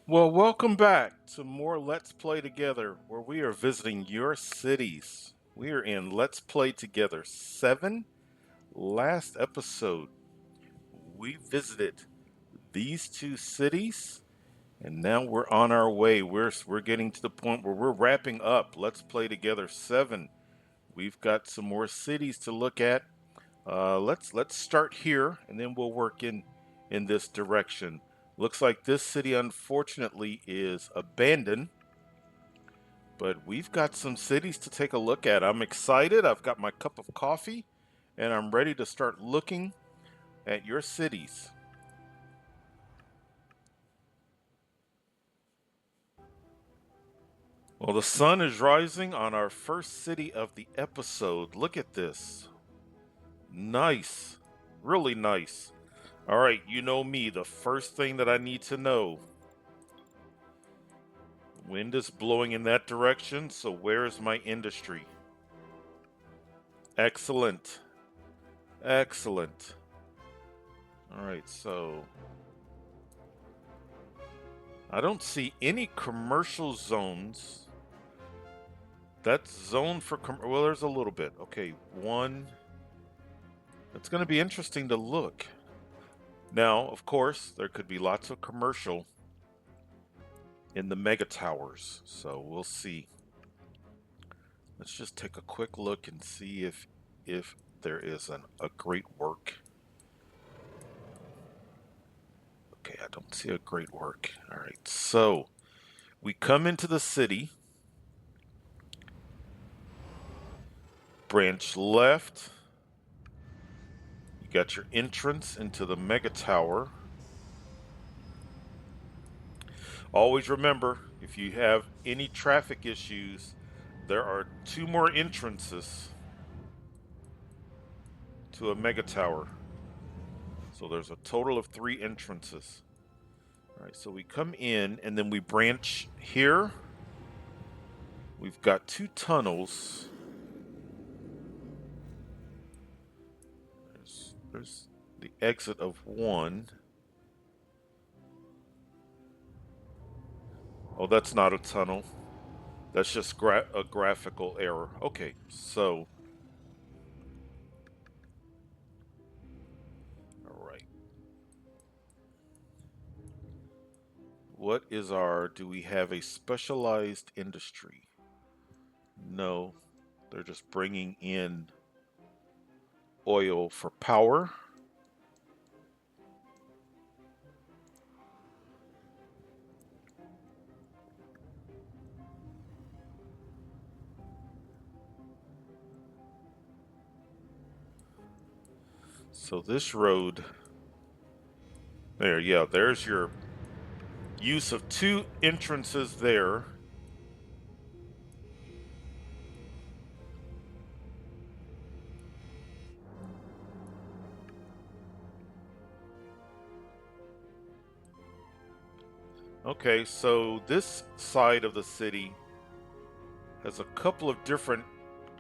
Well, welcome back to more Let's Play Together, where we are visiting your cities. We are in Let's Play Together 7. Last episode, we visited these two cities, and now we're on our way. We're getting to the point where we're wrapping up Let's Play Together 7. We've got some more cities to look at. Let's start here, and then we'll work in this direction. Looks like this city, unfortunately, is abandoned, but we've got some cities to take a look at. I'm excited. I've got my cup of coffee, and I'm ready to start looking at your cities. Well, the sun is rising on our first city of the episode. Look at this. Nice. Really nice. All right, you know me. The first thing that I need to know, wind is blowing in that direction, so where's my industry? Excellent. Excellent. All right, so I don't see any commercial zones. That's zoned for well, there's a little bit. Okay, one. It's going to be interesting to look. Now, of course, there could be lots of commercial in the mega towers, so we'll see. Let's just take a quick look and see if there is a great work. Okay, I don't see a great work. All right, so we come into the city, branch left. You got your entrance into the mega tower. Always remember, if you have any traffic issues, there are two more entrances to a mega tower. So there's a total of three entrances. All right, so we come in and then we branch here. We've got two tunnels. There's the exit of one. Oh, that's not a tunnel. That's just a graphical error. Okay, so all right. What is our? Do we have a specialized industry? No, they're just bringing in oil for power. So this road, there, yeah, there's your use of two entrances there. Okay, so this side of the city has a couple of different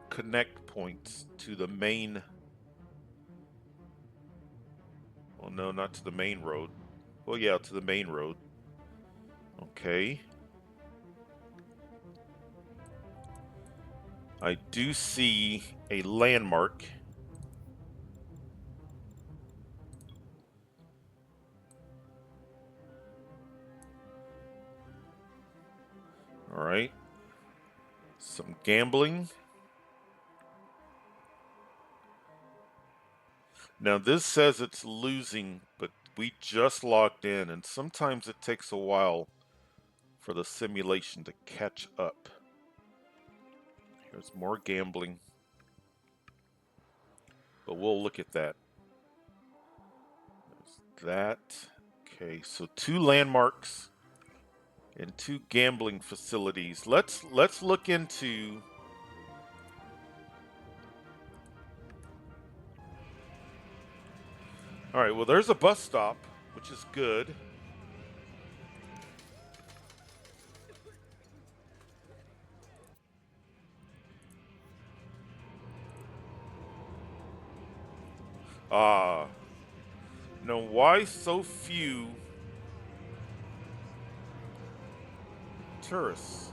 connect points to the main. Well, no, not to the main road. Well, yeah, to the main road. Okay. I do see a landmark. All right. Some gambling. Now, this says it's losing, but we just logged in, and sometimes it takes a while for the simulation to catch up. Here's more gambling, but we'll look at that. There's that. Okay, so two landmarks and two gambling facilities. Let's look into. All right, well, there's a bus stop, which is good. Ah, now why so few tourists.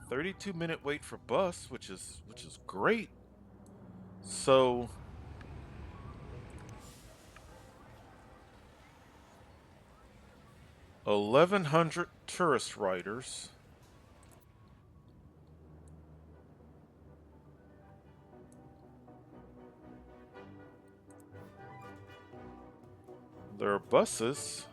"32-minute wait for bus," which is great. So 1,100 tourist riders. There are buses.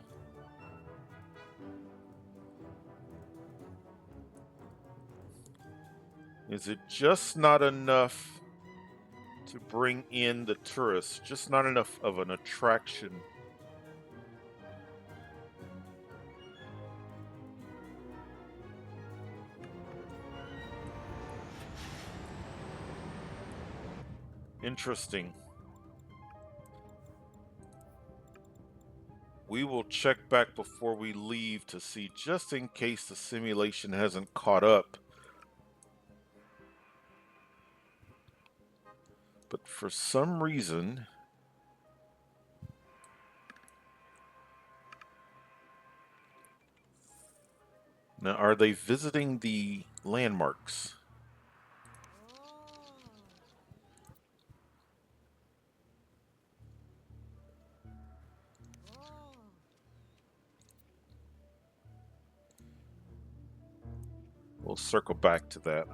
Is it just not enough to bring in the tourists? Just not enough of an attraction? Interesting. We will check back before we leave to see, just in case the simulation hasn't caught up. But for some reason, now are they visiting the landmarks? We'll circle back to that.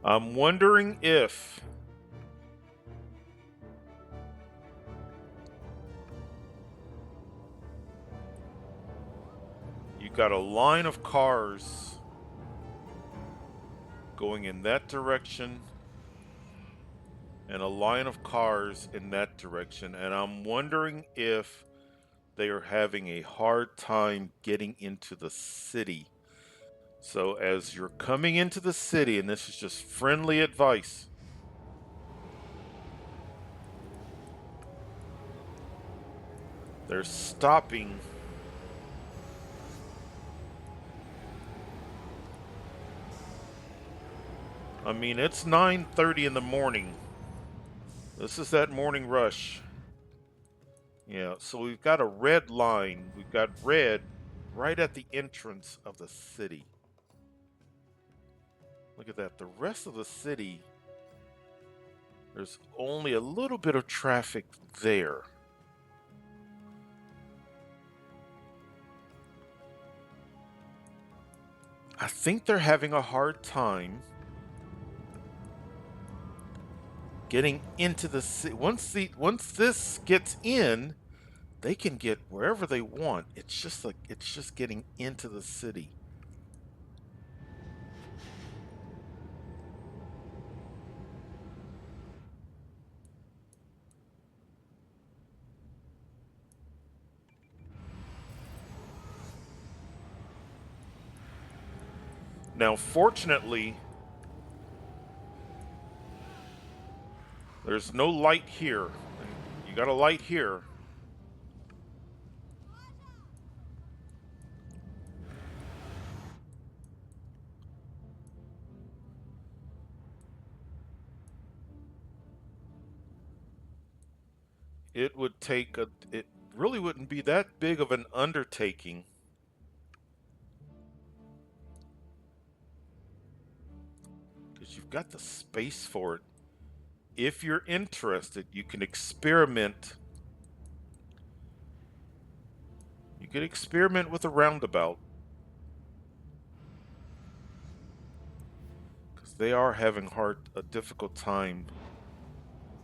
I'm wondering if you got a line of cars going in that direction and a line of cars in that direction, and I'm wondering if they are having a hard time getting into the city. So as you're coming into the city, and this is just friendly advice, they're stopping. I mean, it's 9:30 in the morning. This is that morning rush. Yeah, so we've got a red line. We've got red right at the entrance of the city. Look at that. The rest of the city, there's only a little bit of traffic there. I think they're having a hard time getting into the city. Once this gets in, they can get wherever they want. It's just getting into the city. Now, fortunately, there's no light here. You got a light here. It would take it really wouldn't be that big of an undertaking. Because you've got the space for it. If you're interested, you can experiment. You could experiment with a roundabout. Because they are having a difficult time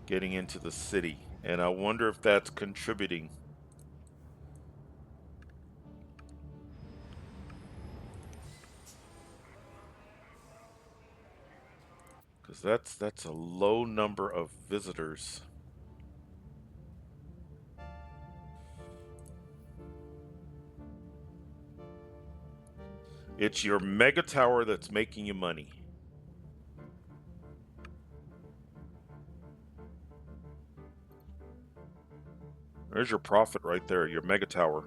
getting into the city. And I wonder if that's contributing. Because that's a low number of visitors. It's your mega tower that's making you money. There's your profit right there, your mega tower.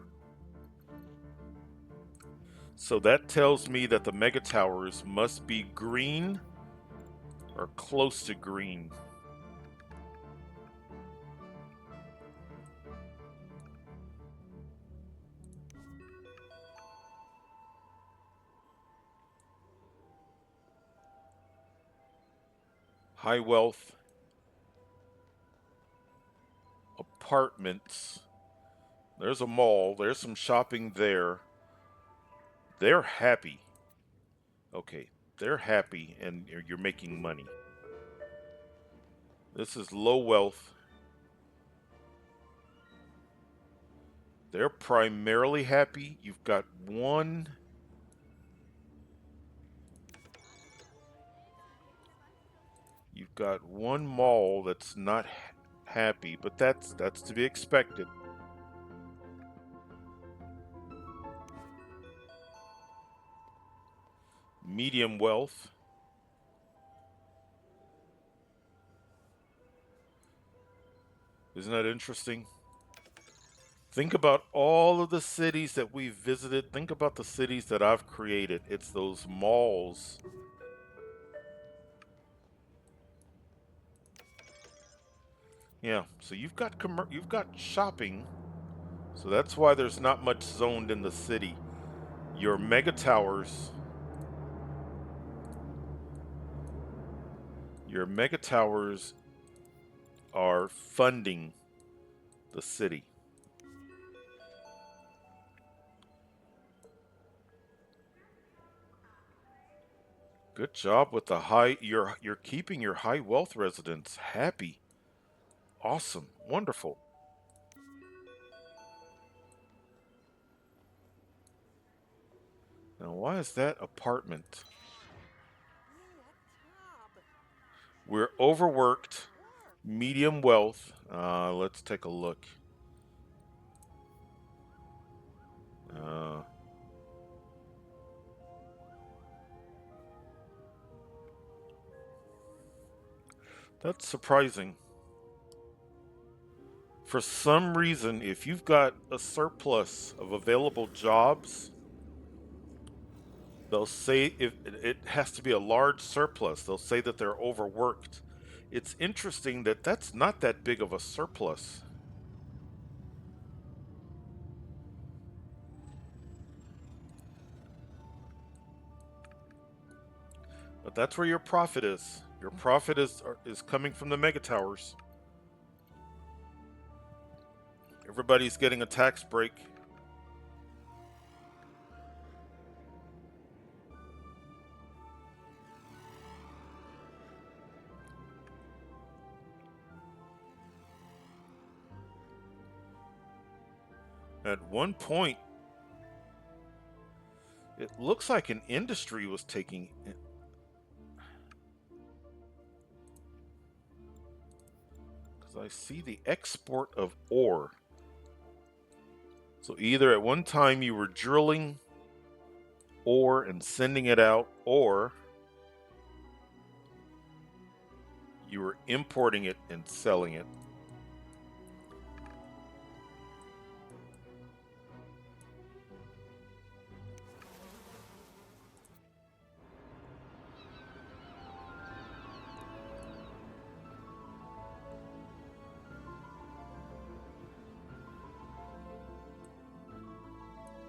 So that tells me that the mega towers must be green or close to green. high wealth apartments. There's a mall. There's some shopping there. They're happy. Okay, they're happy and you're making money. This is low wealth. They're primarily happy. You've got one mall that's not happy, but that's to be expected. Medium wealth. Isn't that interesting? Think about all of the cities that we've visited. Think about the cities that I've created. It's those malls. Yeah, so you've got shopping. So that's why there's not much zoned in the city. Your mega towers, your mega towers are funding the city. Good job with the high. You're keeping your high wealth residents happy. Awesome. Wonderful. Now, why is that apartment? We're overworked. Medium wealth. Let's take a look. Uh, that's surprising. For some reason, if you've got a surplus of available jobs, they'll say if it has to be a large surplus, they'll say that they're overworked. It's interesting that that's not that big of a surplus, but that's where your profit is. Your profit is coming from the mega towers. Everybody's getting a tax break. At one point, it looks like an industry was taking, because I see the export of ore. So either at one time you were drilling ore and sending it out, or you were importing it and selling it.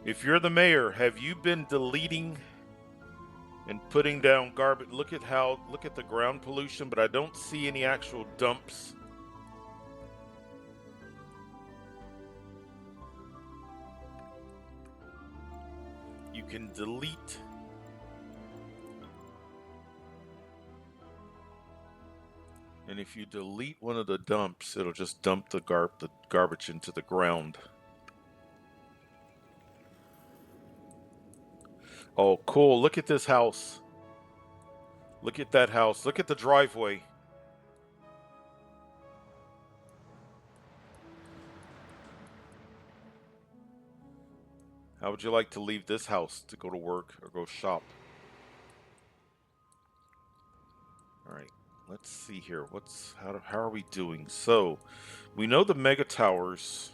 If you're the mayor, have you been deleting and putting down garbage? Look at the ground pollution, but I don't see any actual dumps. You can delete. And if you delete one of the dumps, it'll just dump the garbage into the ground. Oh, cool. Look at this house. Look at that house. Look at the driveway. How would you like to leave this house to go to work or go shop? All right. Let's see here. How are we doing? So, we know the mega towers.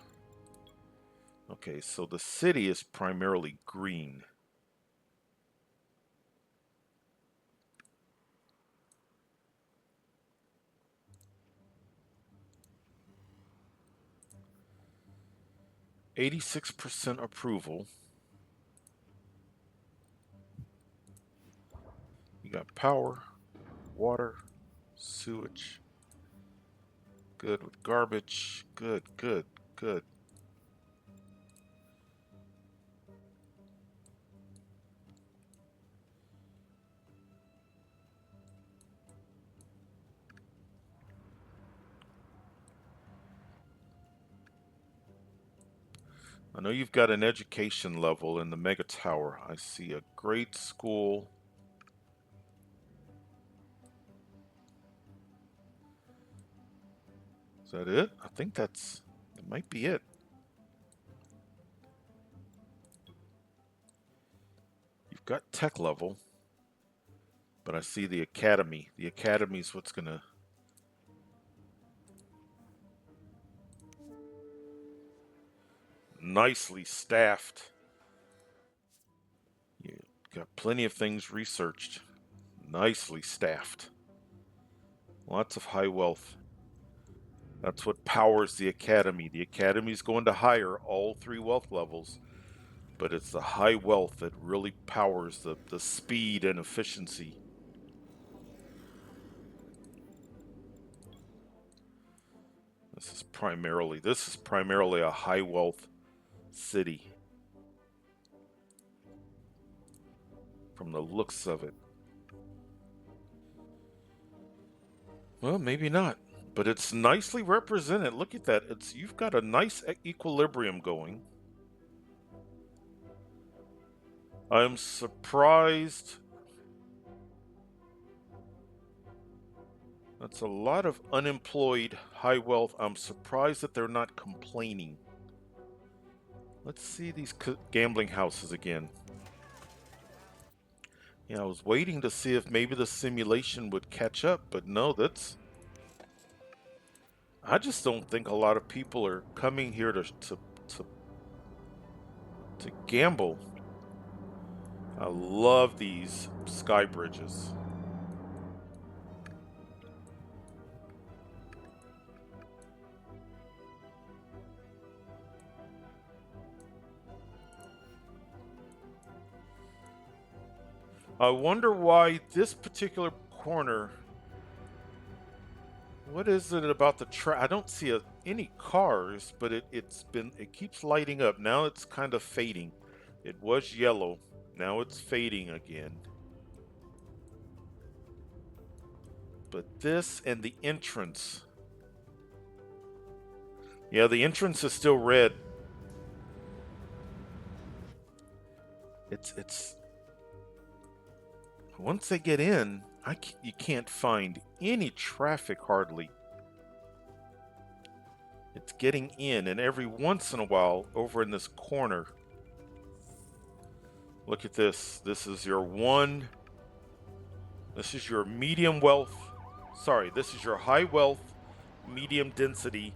Okay, so the city is primarily green. %86 approval. You got power, water, Sewage. Good with garbage. Good, good, good. I know you've got an education level in the mega tower. I see a grade school. Is that it? I think that might be it. You've got tech level, but I see the academy. The academy is what's gonna nicely staffed. You got plenty of things researched. Nicely staffed. Lots of high wealth. That's what powers the academy. The academy is going to hire all 3 wealth levels, but it's the high wealth that really powers the speed and efficiency. This is primarily a high wealth city from the looks of it. Well, maybe not, but it's nicely represented. Look at that. You've got a nice equilibrium going. I'm surprised. That's a lot of unemployed high wealth. I'm surprised that they're not complaining. Let's see these gambling houses again. Yeah, I was waiting to see if maybe the simulation would catch up, but no, I just don't think a lot of people are coming here to gamble. I love these sky bridges. I wonder why this particular corner. What is it about the track? I don't see any cars, but it keeps lighting up. Now it's kind of fading. It was yellow. Now it's fading again. But this and the entrance. Yeah, the entrance is still red. It's once they get in, you can't find any traffic hardly. It's getting in, and every once in a while, over in this corner, look at this. This is your medium wealth. Sorry, this is your high wealth, medium density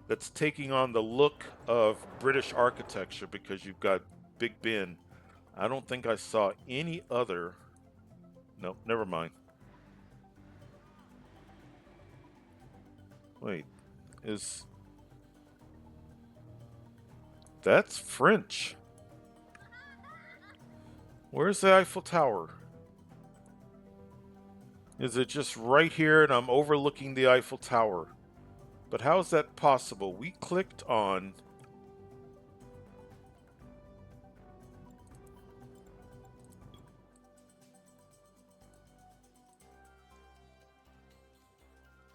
that's taking on the look of British architecture because you've got Big Ben. I don't think I saw any other. No, never mind. Wait, that's French? Where's the Eiffel Tower? Is it just right here and I'm overlooking the Eiffel Tower? But how is that possible? We clicked on...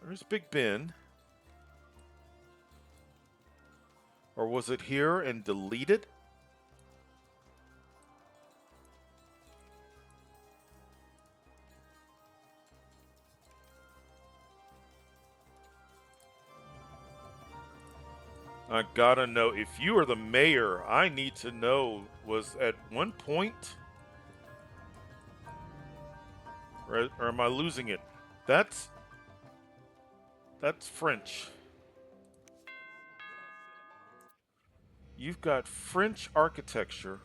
There's Big Ben. Or was it here and deleted? I gotta know. If you are the mayor, I need to know. Was at one point... Or am I losing it? That's French. You've got French architecture,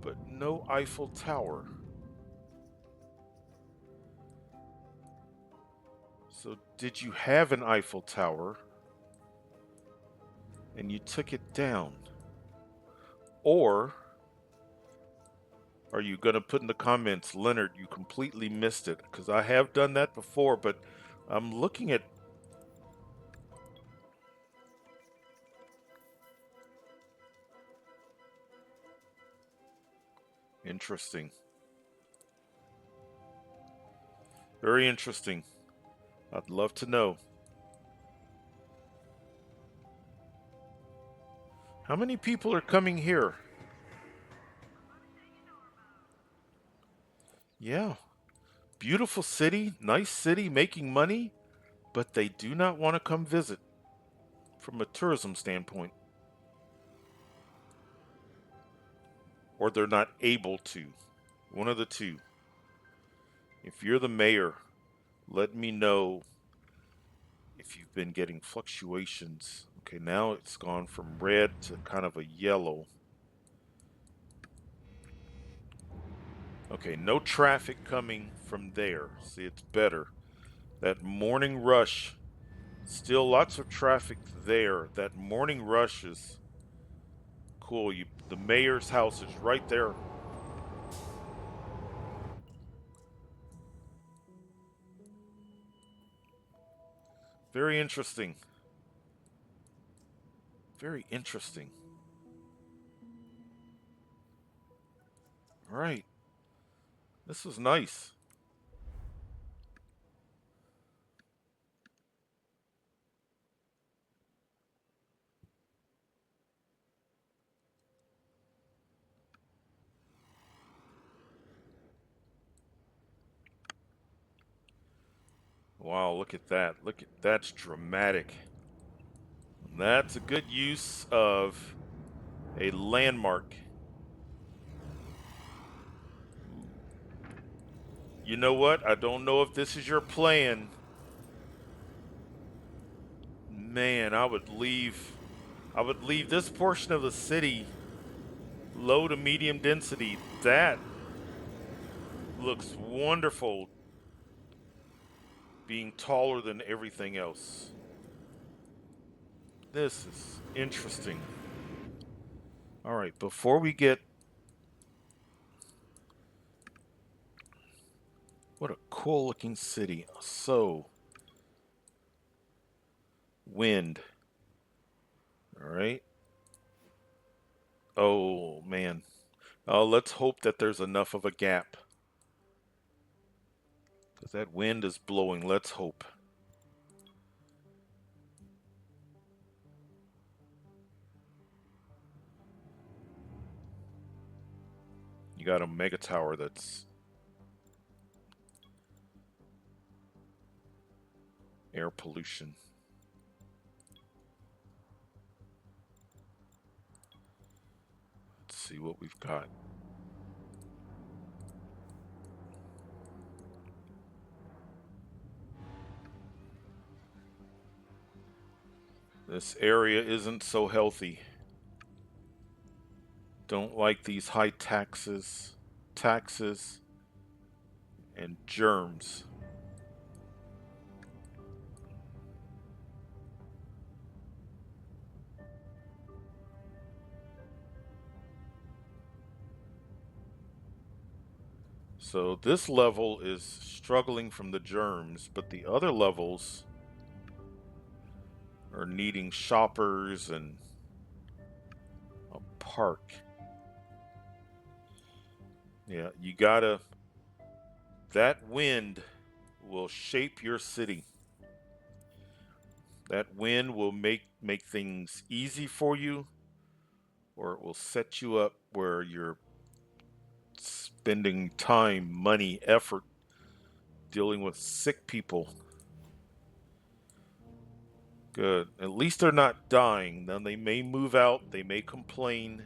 but no Eiffel Tower. So did you have an Eiffel Tower and you took it down? Or Are you going to put in the comments, Leonard, you completely missed it? Because I have done that before, but I'm looking at. Interesting. Very interesting. I'd love to know. How many people are coming here? Yeah. Beautiful city, nice city, making money, but they do not want to come visit from a tourism standpoint. Or they're not able to. One of the two. If you're the mayor, let me know if you've been getting fluctuations. Okay, now it's gone from red to kind of a yellow. Okay, no traffic coming from there. See, it's better. That morning rush, still lots of traffic there. That morning rush is cool. The mayor's house is right there. Very interesting. Very interesting. All right. This was nice. Wow, look at that. Look at that's dramatic. That's a good use of a landmark. You know what? I don't know if this is your plan. Man, I would leave this portion of the city low to medium density. That looks wonderful being taller than everything else. This is interesting. All right, before we get. What a cool looking city. So, wind. All right. Oh, man. Let's hope that there's enough of a gap. Because that wind is blowing. Let's hope. You got a mega tower that's air pollution. Let's see what we've got. This area isn't so healthy. Don't like these high taxes, and germs. So this level is struggling from the germs, but the other levels are needing shoppers and a park. Yeah, you gotta. That wind will shape your city. That wind will make things easy for you, or it will set you up where you're spending time, money, effort dealing with sick people. Good. At least they're not dying. Then they may move out, they may complain.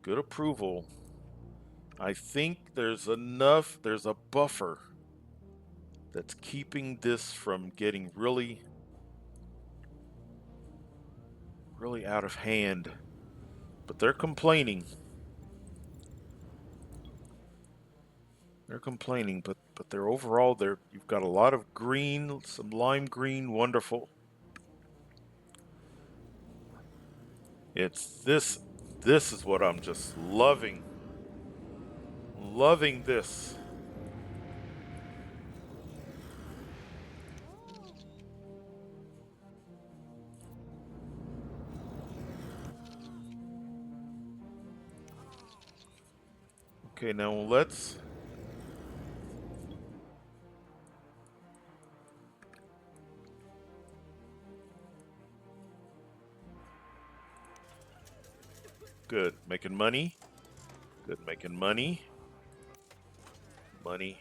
Good approval. I think there's a buffer that's keeping this from getting really, really out of hand. But they're complaining. They're complaining, but they're overall you've got a lot of green, some lime green, wonderful. It's this This is what I'm just loving. Loving this. Okay, now let's... Good. Making money. Good. Making money. Money.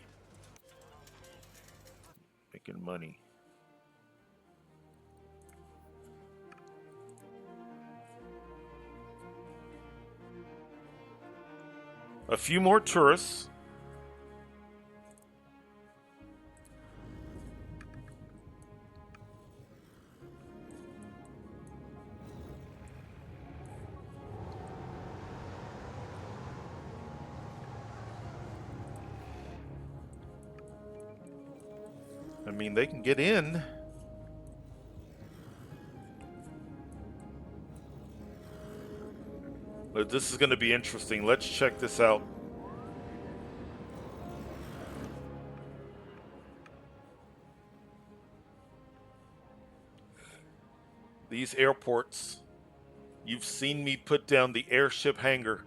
Making money. A few more tourists. I mean, they can get in. But this is going to be interesting. Let's check this out. These airports. You've seen me put down the airship hangar.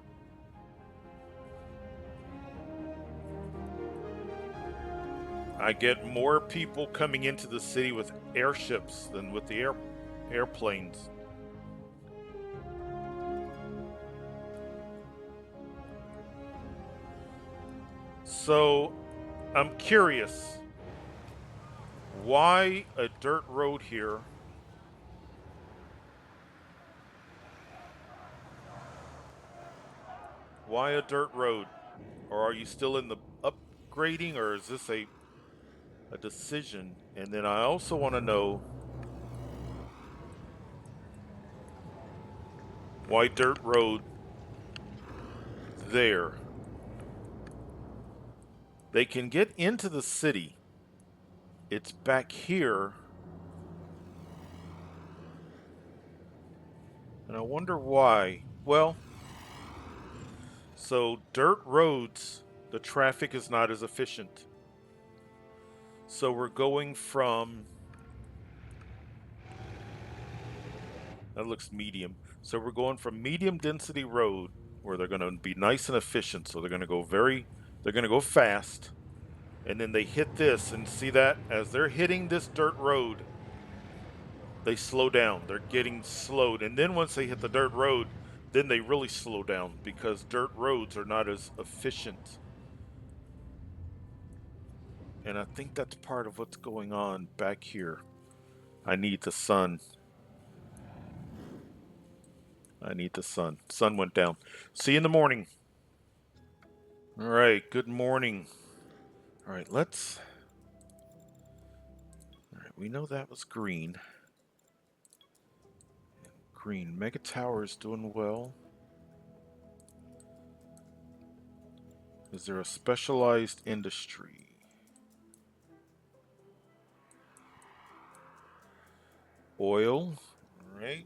I get more people coming into the city with airships than with the airplanes. So, I'm curious. Why a dirt road here? Why a dirt road? Or are you still in the upgrading, or is this a decision? And then I also want to know why dirt road there. They can get into the city. It's back here. And I wonder why. Well, so dirt roads, the traffic is not as efficient. So we're going from... That looks medium. So we're going from medium density road, where they're going to be nice and efficient. So they're going to go they're going to go fast. And then they hit this, and see that as they're hitting this dirt road, they slow down. They're getting slowed. And then once they hit the dirt road, then they really slow down, because dirt roads are not as efficient. And I think that's part of what's going on back here. I need the sun. I need the sun. Sun went down. See you in the morning. All right, good morning. All right, let's... All right, we know that was green. Green. Mega Tower is doing well. Is there a specialized industry? Oil. All right.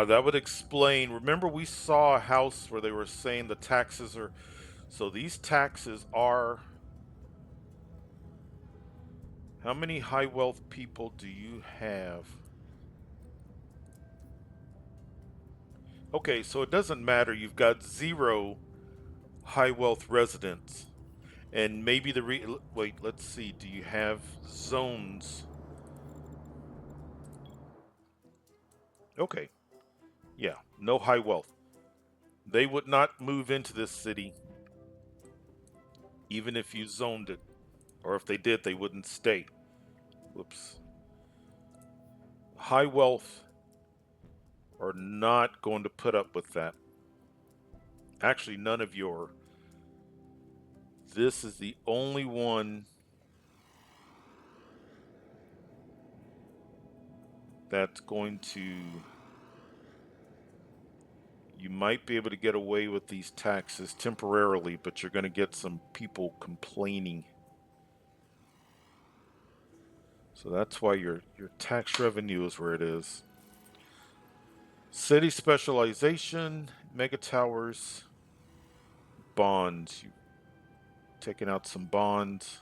That would explain. Remember, we saw a house where they were saying the taxes are... So these taxes are... How many high wealth people do you have? Okay, so it doesn't matter. You've got 0 high wealth residents. And maybe wait, let's see. Do you have zones? Okay. Yeah, no high wealth. They would not move into this city even if you zoned it. Or if they did, they wouldn't stay. Whoops. High wealth are not going to put up with that. Actually, none of your... This is the only one that's going to... You might be able to get away with these taxes temporarily, but you're going to get some people complaining. So that's why your tax revenue is where it is. City specialization, mega towers, bonds. You taking out some bonds.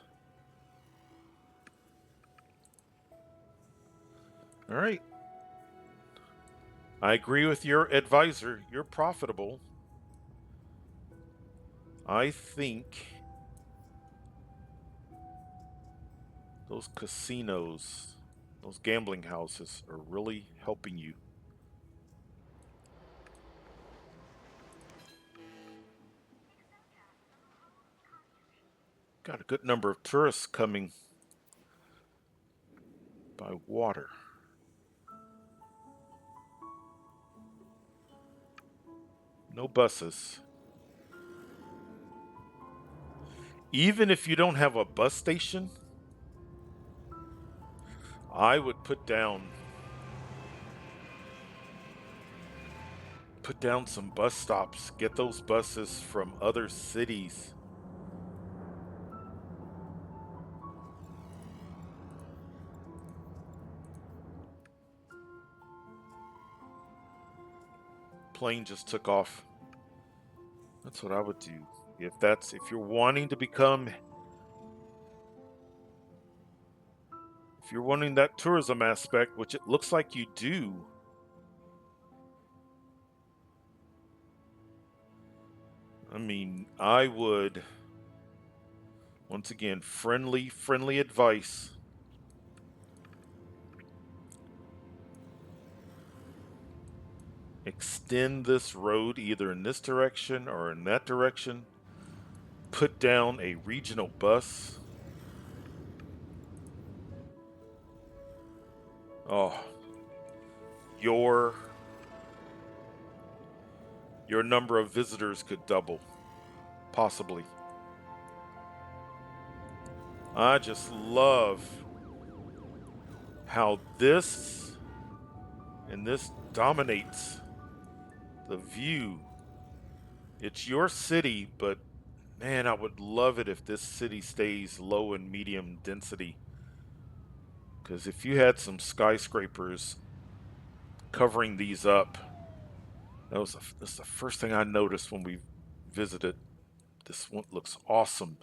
All right. I agree with your advisor. You're profitable. I think those casinos, those gambling houses are really helping you. Got a good number of tourists coming by water. No buses. Even if you don't have a bus station, I would put down some bus stops. Get those buses from other cities. Plane just took off. That's what I would do. If you're wanting to become if you're wanting that tourism aspect, which it looks like you do, I mean, I would once again friendly advice. Extend this road either in this direction or in that direction. Put down a regional bus. Oh, your your number of visitors could double, possibly. I just love how this dominates the view. It's your city, but man, I would love it if this city stays low and medium density. Because if you had some skyscrapers covering these up, that's the first thing I noticed when we visited. This one looks awesome.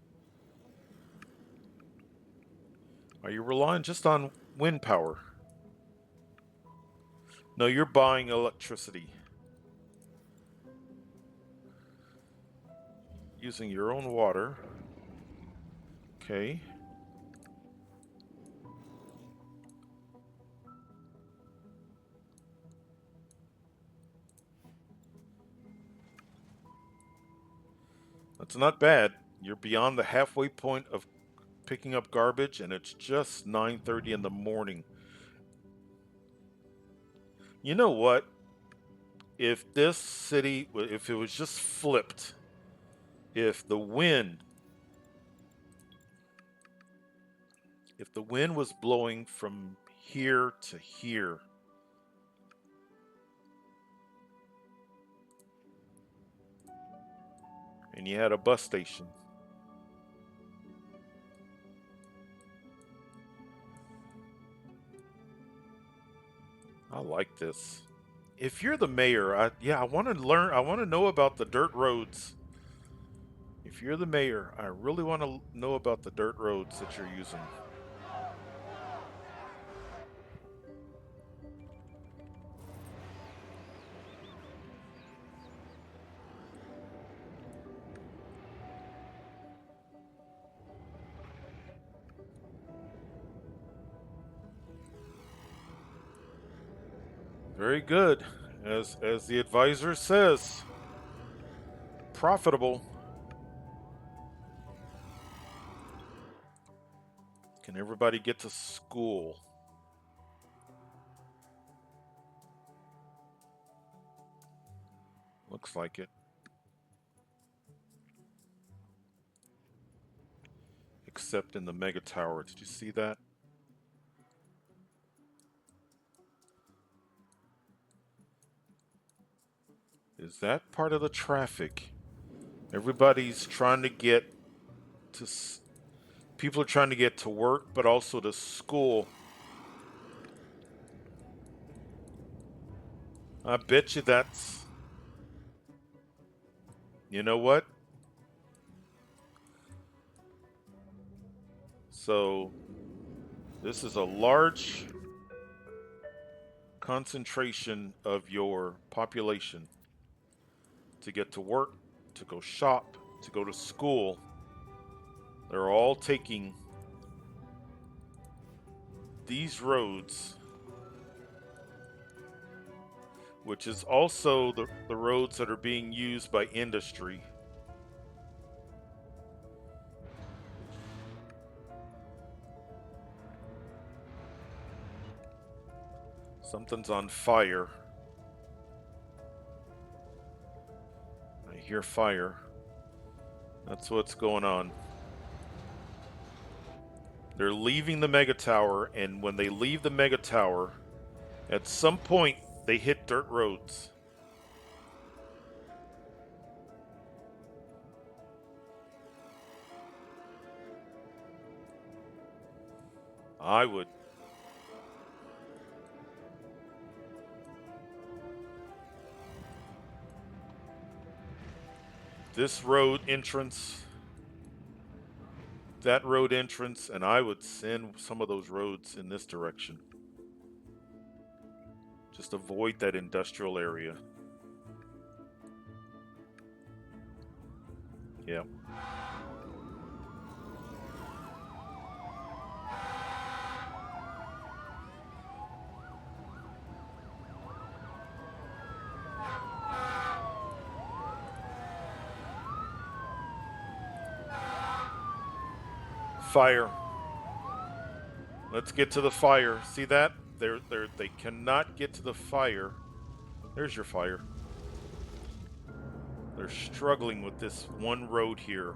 Are you relying just on wind power? No, you're buying electricity using your own water. Okay. That's not bad. You're beyond the halfway point of picking up garbage, and it's just 9:30 in the morning. You know what? If this city, if it was just flipped, if the wind, if the wind was blowing from here to here, and you had a bus station, I like this. If you're the mayor, I want to learn. I want to know about the dirt roads. If you're the mayor, I really want to know about the dirt roads that you're using. Very good. As the advisor says, profitable. Can everybody get to school? Looks like it. Except in the mega tower. Did you see that? Is that part of the traffic? Everybody's trying to get to. People are trying to get to work, but also to school. I bet you that's. You know what? So this is a large concentration of your population to get to work, to go shop, to go to school. They're all taking these roads, which is also the roads that are being used by industry. Something's on fire. I hear fire. That's what's going on. They're leaving the mega tower, and when they leave the mega tower, at some point they hit dirt roads. I would. This road entrance, that road entrance, and I would send some of those roads in this direction. Just avoid that industrial area. Yeah. Fire. Let's get to the fire. See that? They cannot get to the fire. There's your fire. They're struggling with this one road here.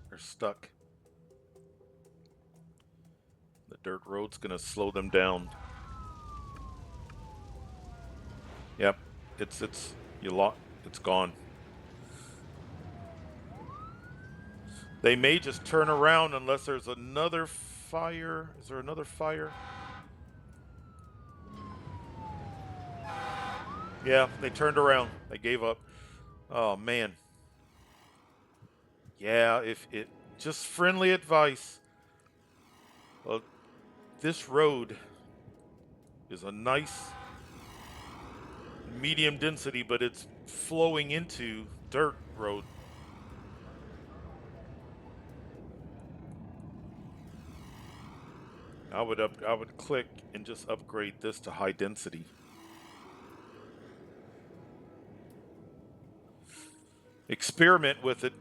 They're stuck. The dirt road's gonna slow them down. Yep. It's you lost. It's gone. They may just turn around unless there's another fire. Is there another fire? Yeah, they turned around. They gave up. Oh man. Yeah, if it just friendly advice. Well, this road is a nice medium density, but it's flowing into dirt road. I would click and just upgrade this to high density. Experiment with it,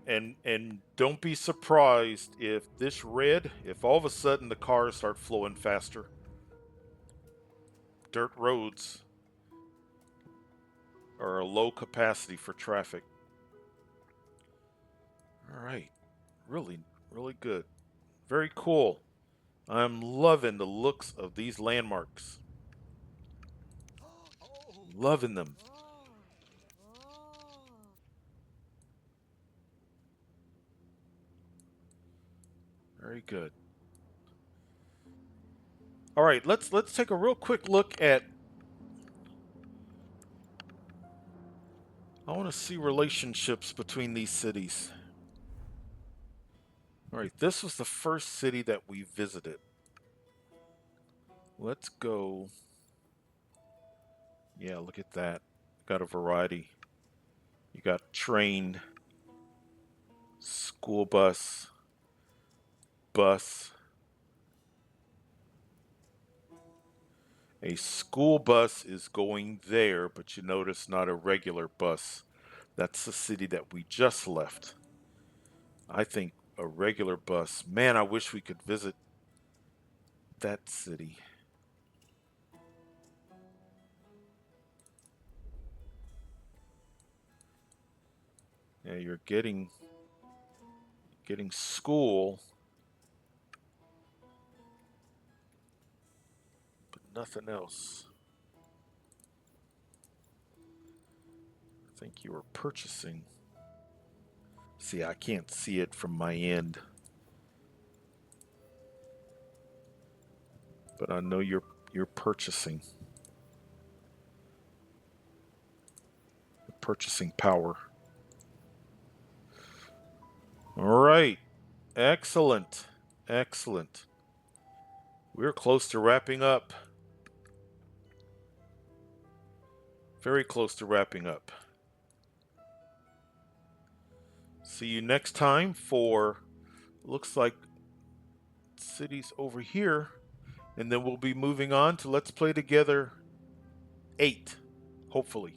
and don't be surprised if this red, if all of a sudden the cars start flowing faster. Dirt roads are a low capacity for traffic. All right. Really, really good. Very cool. I'm loving the looks of these landmarks. Loving them. Very good. All right, let's take a real quick look at. I want to see relationships between these cities. All right, this was the first city that we visited. Let's go. Yeah, look at that. Got a variety. You got train, school bus, bus. A school bus is going there, but you notice not a regular bus. That's the city that we just left. I think a regular bus. Man, I wish we could visit that city. Yeah, you're getting school, but nothing else. I think you were purchasing. See, I can't see it from my end, but I know you're purchasing. Purchasing power. All right. Excellent. Excellent. We're close to wrapping up. Very close to wrapping up. See you next time for looks like cities over here. And then we'll be moving on to Let's Play Together 8, hopefully.